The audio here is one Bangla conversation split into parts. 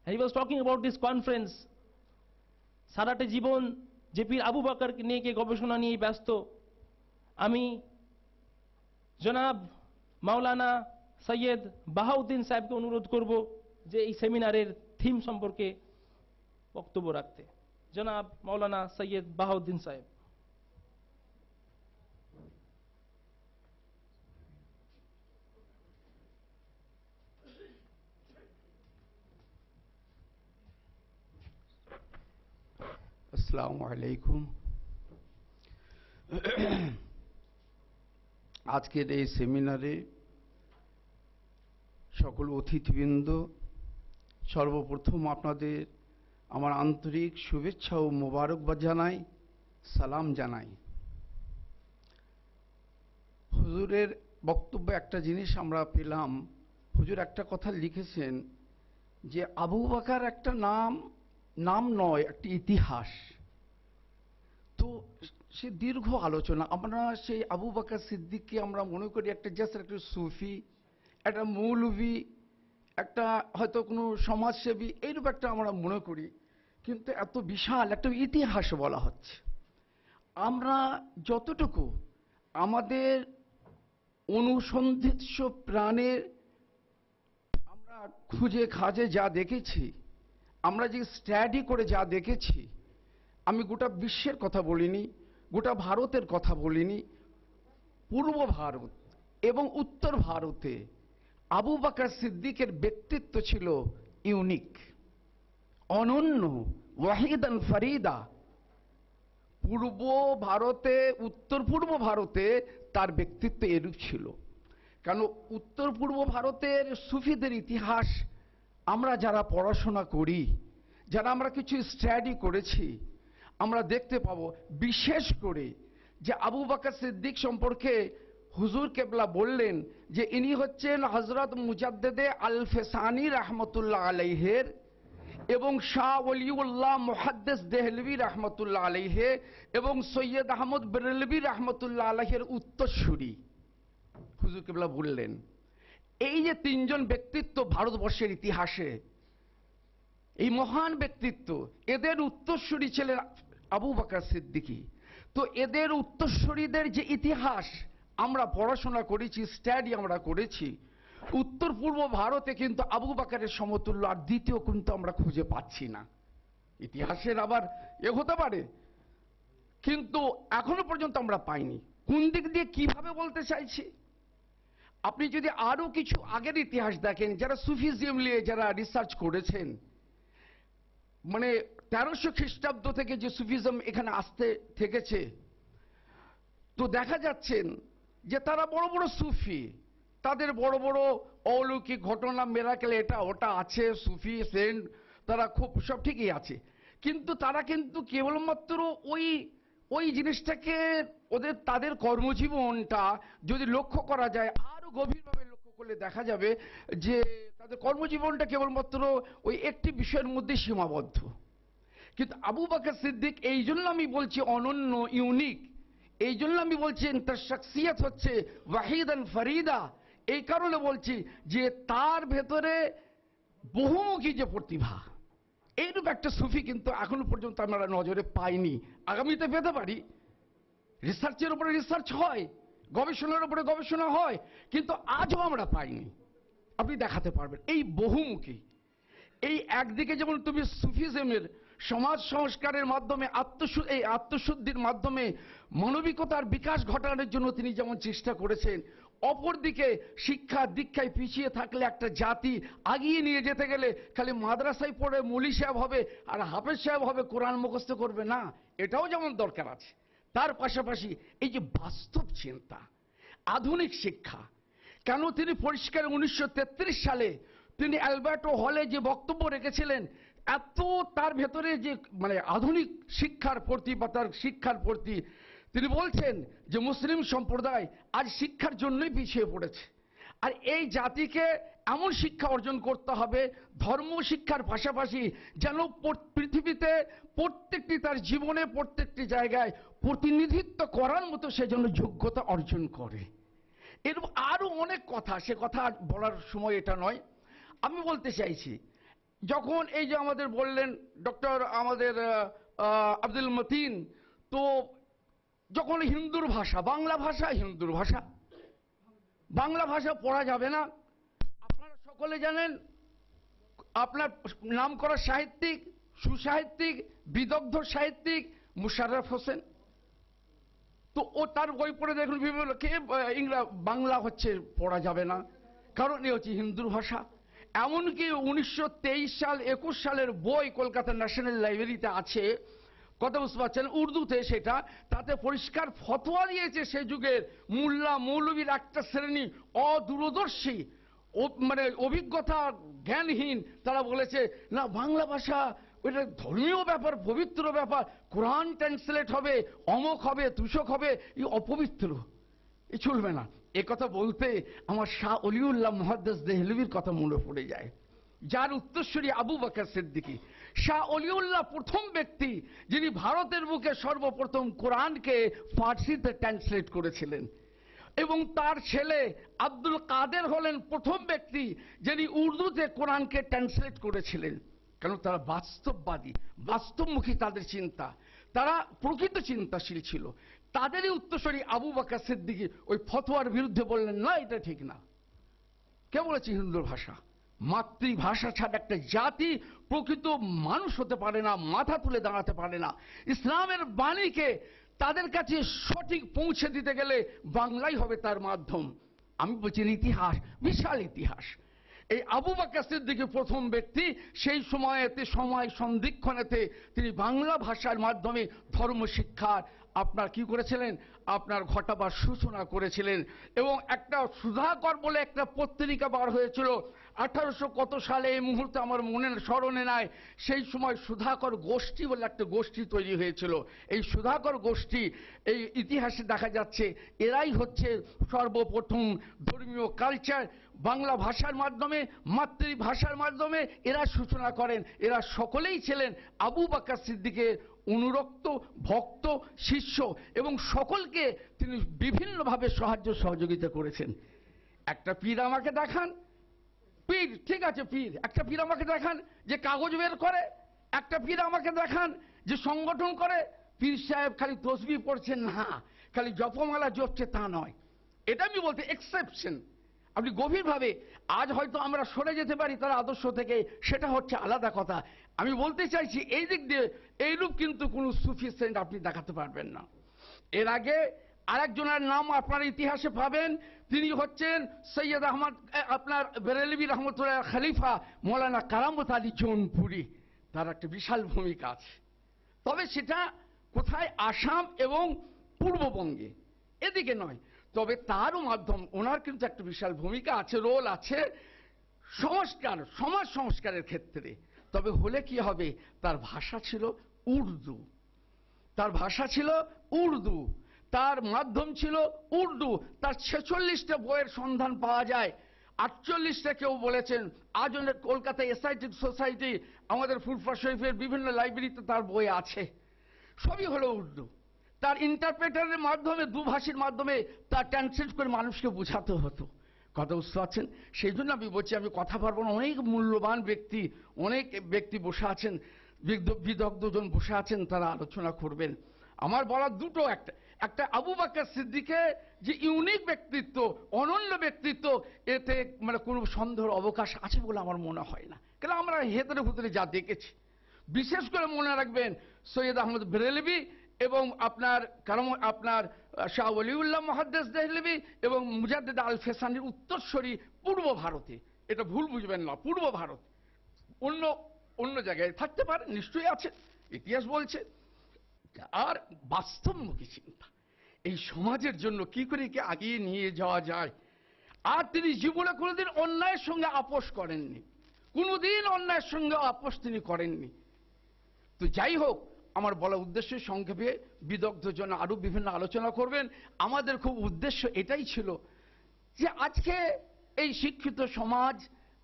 And he was talking about this conference. সারাটা জীবন জেপির আবু বকরকে নিয়ে গবেষণা নিয়ে ব্যস্ত। আমি জনাব মাওলানা সৈয়দ বাহাউদ্দিন সাহেবকে অনুরোধ করব যে এই সেমিনারের থিম সম্পর্কে বক্তব্য রাখতে। জনাব মাওলানা সৈয়দ বাহাউদ্দিন সাহেব। আসসালামু আলাইকুম। আজকের এই সেমিনারে সকল অতিথিবৃন্দ, সর্বপ্রথম আপনাদের আমার আন্তরিক শুভেচ্ছা ও মোবারকবাদ জানাই, সালাম জানাই। হুজুরের বক্তব্যে একটা জিনিস আমরা পেলাম, হুজুর একটা কথা লিখেছেন যে আবু বকর একটা নাম নয়, একটি ইতিহাস। তো সে দীর্ঘ আলোচনা, আমরা সেই আবু বকর সিদ্দিককে আমরা মনে করি একটা জাস্ট একটা সুফি, একটা মৌলভী, একটা হয়তো কোনো সমাজসেবী, এইরূপ একটা আমরা মনে করি। কিন্তু এত বিশাল একটা ইতিহাস বলা হচ্ছে। আমরা যতটুকু আমাদের অনুসন্ধিৎস প্রাণের আমরা খুঁজে খাজে যা দেখেছি, আমরা যে স্টাডি করে যা দেখেছি, আমি গোটা বিশ্বের কথা বলিনি, গোটা ভারতের কথা বলিনি, পূর্ব ভারত এবং উত্তর ভারতে আবু বকর সিদ্দিকের ব্যক্তিত্ব ছিল ইউনিক, অনন্য, ওয়াহিদান ফরিদা। পূর্ব ভারতে, উত্তর পূর্ব ভারতে তার ব্যক্তিত্ব এরূপ ছিল। কারণ উত্তর পূর্ব ভারতের সুফিদের ইতিহাস আমরা যারা পড়াশোনা করি, যারা আমরা কিছু স্টাডি করেছি, আমরা দেখতে পাবো বিশেষ করে যে আবু বকর সিদ্দিক সম্পর্কে হুজুর কেবলা বললেন যে ইনি হচ্ছেন হযরত মুজাদ্দেদে আল ফেসানি রহমতুল্লাহ আলাইহের এবং শাহ ওলিউল্লাহ মুহাদ্দিস দেহলভী রহমতুল্লাহ আলাইহে এবং সৈয়দ আহমদ বেরেলভী রহমতুল্লাহ আলাইহের উত্তরসূরি হুজুর কেবলা বললেন। এই যে তিনজন ব্যক্তিত্ব ভারতবর্ষের ইতিহাসে, এই মহান ব্যক্তিত্ব, এদের উত্তরসূরি ছিলেন আবু বকর সিদ্দিকী। তো এদের উত্তরসূরিদের যে ইতিহাস আমরা পড়াশোনা করেছি, স্টাডি আমরা করেছি, উত্তর পূর্ব ভারতে কিন্তু আবু বকরের সমতুল্য আর দ্বিতীয় কিন্তু আমরা খুঁজে পাচ্ছি না। ইতিহাসের আবার হতে পারে, কিন্তু এখনো পর্যন্ত আমরা পাইনি। কোন দিক দিয়ে কিভাবে বলতে চাইছি, আপনি যদি আরো কিছু আগের ইতিহাস দেখেন, যারা সুফিজম নিয়ে যারা রিসার্চ করেছেন, মানে 1300 খ্রিস্টাব্দ থেকে যে সুফিজম এখানে আসতে থেকেছে, তো দেখা যাচ্ছেন যে তারা বড় বড় সুফি, তাদের বড় বড় অলৌকিক ঘটনা, মেরাকেল, এটা ওটা আছে, সুফি সেন্ট, তারা খুব সব ঠিকই আছে। কিন্তু তারা কিন্তু কেবলমাত্র ওই জিনিসটাকে, তাদের কর্মজীবনটা যদি লক্ষ্য করা যায়, আরো গভীরভাবে লক্ষ্য করলে দেখা যাবে যে তাদের কর্মজীবনটা কেবলমাত্র ওই একটি বিষয়ের মধ্যে সীমাবদ্ধ। কিন্তু আবু বকর সিদ্দিক, এই জন্য আমি বলছি অনন্য, ইউনিক, এই জন্য আমি বলছি তার শখসিয়ত হচ্ছে ওয়াহিদান ফরিদা। এই কারণে বলছি যে তার ভেতরে বহুমুখী যে প্রতিভা, এইরূপ একটা সুফি কিন্তু এখনো পর্যন্ত আমরা নজরে পাইনি। আগামীতে পেতে পারি, রিসার্চের উপরে রিসার্চ হয়, গবেষণার উপরে গবেষণা হয়, কিন্তু আজও আমরা পাইনি। আপনি দেখাতে পারবেন এই বহুমুখী। এই একদিকে যেমন তুমি সুফিজমের সমাজ সংস্কারের মাধ্যমে আত্মশুদ্ধির মাধ্যমে মানবিকতার বিকাশ ঘটানোর জন্য তিনি যেমন চেষ্টা করেছেন, অপরদিকে শিক্ষা দীক্ষায় পিছিয়ে থাকলে একটা জাতি আগিয়ে নিয়ে যেতে গেলে খালি মাদ্রাসায় পড়ে মৌলী সাহেব হবে আর হাফেজ সাহেব হবে, কোরআন মুখস্থ করবে না, এটাও যেমন দরকার আছে। তার পাশাপাশি এই যে বাস্তব চিন্তা, আধুনিক শিক্ষা। কেন তিনি পরিষ্কার 1933 সালে তিনি অ্যালবার্টো হলে যে বক্তব্য রেখেছিলেন, এত তার ভেতরে যে মানে আধুনিক শিক্ষার প্রতি বা তার শিক্ষার প্রতি তিনি বলছেন যে মুসলিম সম্প্রদায় আজ শিক্ষার জন্যই পিছিয়ে পড়েছে, আর এই জাতিকে এমন শিক্ষা অর্জন করতে হবে ধর্ম শিক্ষার পাশাপাশি যেন পৃথিবীতে প্রত্যেকটি তার জীবনে প্রত্যেকটি জায়গায় প্রতিনিধিত্ব করার মতো সে যেন যোগ্যতা অর্জন করে। এরকম আরো অনেক কথা, সে কথা বলার সময় এটা নয়। আমি বলতে চাইছি যখন এই যে আমাদের বললেন ডক্টর আমাদের আব্দুল মতিন, তো যখন হিন্দুর ভাষা, বাংলা ভাষা হিন্দুর ভাষা, বাংলা ভাষা পড়া যাবে না। আপনারা সকলে জানেন, আপনার নামকরা সাহিত্যিক, সুসাহিত্যিক, বিদগ্ধ সাহিত্যিক মুশাররফ হোসেন, তো ও তার বই পড়ে দেখুন বিভিন্ন কে বাংলা হচ্ছে পড়া যাবে না, কারণ এ হচ্ছে হিন্দুর ভাষা। এমনকি 1923 সাল 21 সালের বই কলকাতা ন্যাশনাল লাইব্রেরিতে আছে, কথা বুঝতে পারছেন, উর্দুতে, সেটা তাতে পরিষ্কার ফতোয়া দিয়েছে সে যুগের মোল্লা মৌলবীর একটা শ্রেণী অদূরদর্শী, মানে অভিজ্ঞতা জ্ঞানহীন, তারা বলেছে না বাংলা ভাষা ওইটা ধর্মীয় ব্যাপার, পবিত্র ব্যাপার, কোরআন ট্রান্সলেট হবে, অমক হবে, তুষক হবে, এই অপবিত্র, এ চলবে না। এ কথা বলতে আমার শাহ অলিউল্লাহ মুহাদ্দিস দেহলভির কথা মনে পড়ে যায়, যার উত্তরসূরি আবু বকর সিদ্দিকী। শাহ অলিউল্লাহ প্রথম ব্যক্তি যিনি ভারতের বুকে সর্বপ্রথম কোরআনকে ফার্সিতে ট্রান্সলেট করেছিলেন, এবং তার ছেলে আব্দুল কাদের হলেন প্রথম ব্যক্তি যিনি উর্দুতে কোরআনকে ট্রান্সলেট করেছিলেন। কারণ তারা বাস্তববাদী, বাস্তবমুখী তাদের চিন্তা, তারা প্রকৃত চিন্তাশীল ছিল। তাদেরই উত্তরসূরি আবু বকর সিদ্দিকী ওই ফতোয়ার বিরুদ্ধে বললেন না, এটা ঠিক না। কে বলেছে হিন্দুর ভাষা? মাতৃভাষা ছাড়া একটা জাতি প্রকৃত মানুষ হতে পারে না, মাথা তুলে দাঁড়াতে পারে না। ইসলামের বাণীকে তাদের কাছে সঠিক পৌঁছে দিতে গেলে বাংলাই হবে তার মাধ্যম। আমি বলছি ইতিহাস, বিশাল ইতিহাস। এই আবু বকর সিদ্দিকী প্রথম ব্যক্তি, সেই সময়েতে সময় সন্ধিক্ষণেতে তিনি বাংলা ভাষার মাধ্যমে ধর্ম শিক্ষার আপনার কি করেছিলেন, আপনার ঘটাবার সূচনা করেছিলেন। এবং একটা সুধাকর বলে একটা পত্রিকা বার হয়েছিল 1800 কত সালে, এই মুহূর্তে আমার মনে স্মরণে নাই, সেই সময় সুধাকর গোষ্ঠী বলে একটা গোষ্ঠী তৈরি হয়েছিল। এই সুধাকর গোষ্ঠী, এই ইতিহাসে দেখা যাচ্ছে এরাই হচ্ছে সর্বপ্রথম ধর্মীয় কালচার বাংলা ভাষার মাধ্যমে, মাতৃভাষার মাধ্যমে এরা সূচনা করেন। এরা সকলেই ছিলেন আবু বকর সিদ্দিকের অনুরক্ত, ভক্ত, শিষ্য, এবং সকলকে তিনি বিভিন্নভাবে সাহায্য সহযোগিতা করেছেন। একটা পীর আমাকে দেখান, পীর ঠিক আছে, পীর একটা পীর আমাকে দেখান যে কাগজ বের করে, একটা পীর আমাকে দেখান যে সংগঠন করে। পীর সাহেব খালি তসবিহ পড়ছেন না, খালি জপমালা জপছে তা নয়। এটা আমি বলতে এক্সেপশন। আপনি গভীরভাবে আজ হয়তো আমরা সরে যেতে পারি তার আদর্শ থেকে, সেটা হচ্ছে আলাদা কথা। আমি বলতে চাইছি এই দিক দিয়ে এইরূপ কিন্তু কোনো সুফিসিয়েন্ট আপনি দেখাতে পারবেন না। এর আগে আরেকজনের নাম আপনার ইতিহাসে পাবেন, তিনি হচ্ছেন সৈয়দ আহমদ আপনার বেরেলভী রহমতুল্লাহ খলিফা মৌলানা কারামত আলী জৌনপুরি। তার একটা বিশাল ভূমিকা আছে, তবে সেটা কোথায়, আসাম এবং পূর্ববঙ্গে, এদিকে নয়। তবে তারও মাধ্যম, ওনার কিন্তু একটা বিশাল ভূমিকা আছে, রোল আছে সংস্কার, সমাজ সংস্কারের ক্ষেত্রে। তবে হলে কি হবে, তার ভাষা ছিল উর্দু, তার ভাষা ছিল উর্দু, তার মাধ্যম ছিল উর্দু। তার 46টা বইয়ের সন্ধান পাওয়া যায়, 48টা কেউ বলেছেন। আজ কলকাতা এসআইটি সোসাইটি, আমাদের ফুরফুরা শরীফের বিভিন্ন লাইব্রেরিতে তার বই আছে, সবই হলো উর্দু। তার ইন্টারপ্রেটারের মাধ্যমে, দুভাষীর মাধ্যমে তার ট্রান্সলেট করে মানুষকে বোঝাতে হতো। কথা বুঝতে পারছেন? সেই জন্য আমি বলছি, আমি কথা পারবো না, অনেক মূল্যবান ব্যক্তি, অনেক ব্যক্তি বসে আছেন, বিদগ্ধজন বসে আছেন, তারা আলোচনা করবেন। আমার বলার দুটো, একটা আবু বকর সিদ্দিকের যে ইউনিক ব্যক্তিত্ব, অনন্য ব্যক্তিত্ব, এতে মানে কোনো সন্দেহের অবকাশ আছে বলে আমার মনে হয় না। কেন আমরা হেতরে ভুতরে যা দেখেছি, বিশেষ করে মনে রাখবেন সৈয়দ আহমদ বেরেলভী এবং আপনার আপনার শাহ ওলিউল্লাহ মুহাদ্দিস দেহলভী এবং মুজাদ্দিদ আল ফেসানির উত্তরসূরি পূর্ব ভারতে, এটা ভুল বুঝবেন না, পূর্ব ভারত, অন্য অন্য জায়গায় থাকতে পারে, নিশ্চয়ই আছে, ইতিহাস বলছে। আর বাস্তবমুখী চিন্তা, এই সমাজের জন্য কি করে কি আগিয়ে নিয়ে যাওয়া যায়। আর তিনি জীবনে কোনোদিন অন্যায়ের সঙ্গে আপোষ করেননি, কোনোদিন অন্যায়ের সঙ্গে আপোষ তিনি করেননি। তো যাই হোক, আমার বলা উদ্দেশ্য সংক্ষেপে, বিদগ্ধজন আরো বিভিন্ন আলোচনা করবেন। আমাদের খুব উদ্দেশ্য এটাই ছিল যে আজকে এই শিক্ষিত সমাজ,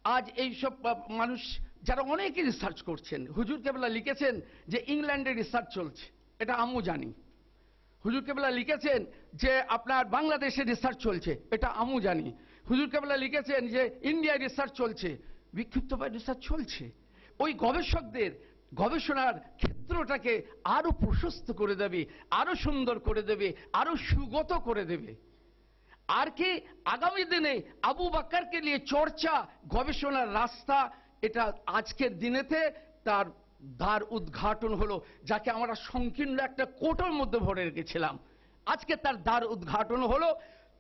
আজ এই সব মানুষ যারা অনেকে রিসার্চ করছেন, হুজুর কেবলা লিখেছেন যে ইংল্যান্ডে রিসার্চ চলছে, এটা আমিও জানি। হুজুর কেবলা লিখেছেন যে আপনার বাংলাদেশে রিসার্চ চলছে, এটা আমিও জানি। হুজুর কেবলা লিখেছেন যে ইন্ডিয়ায় রিসার্চ চলছে, বিক্ষিপ্তভাবে রিসার্চ চলছে। ওই গবেষকদের গবেষণার ক্ষেত্রটাকে আরো প্রশস্ত করে দেবে, আরো সুন্দর করে দেবে, আরো সুগত করে দেবে। আর কি আগামী দিনে আবু বাক্কারকে নিয়ে চর্চা, গবেষণার রাস্তা, এটা আজকের দিনেতে তার দ্বার উদ্ঘাটন হলো, যাকে আমরা সংকীর্ণ একটা কোটোর মধ্যে ভরে রেখেছিলাম। আজকে তার দ্বার উদ্ঘাটন হলো।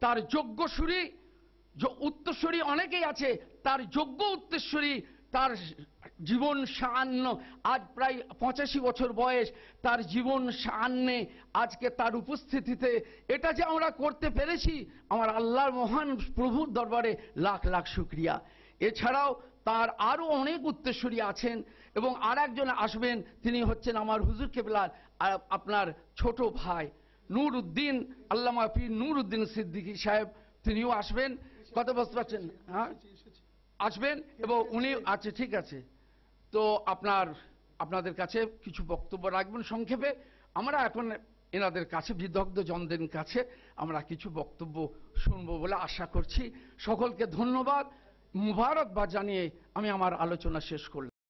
তার যোগ্যসূরি, উত্তরসূরি অনেকেই আছে, তার যোগ্য উত্তরসূরি, তার জীবন সায়ান্ন, আজ প্রায় 85 বছর বয়স, তার জীবন সায়ান্নে আজকে তার উপস্থিতিতে এটা যে আমরা করতে পেরেছি, আমার আল্লাহর মহান প্রভুর দরবারে লাখ লাখ শুকরিয়া। এছাড়াও তার আরো অনেক উত্তরসূরি আছেন এবং আর একজন আসবেন, তিনি হচ্ছেন আমার হুজুর কেবলার আপনার ছোট ভাই নূর উদ্দিন, আল্লামা পীর নূর উদ্দিন সিদ্দিকী সাহেব, তিনিও আসবেন। কথা বুঝতে পারছেন? হ্যাঁ, আসবেন এবং উনি আচ্ছা ঠিক আছে। তো আপনাদের কাছে কিছু বক্তব্য রাখবেন সংক্ষেপে। আমরা এখন এনাদের কাছে, বিদগ্ধ জনদের কাছে আমরা কিছু বক্তব্য শুনবো বলে আশা করছি। সকলকে ধন্যবাদ, মুবারকবাদ জানিয়ে আমি আমার আলোচনা শেষ করলাম।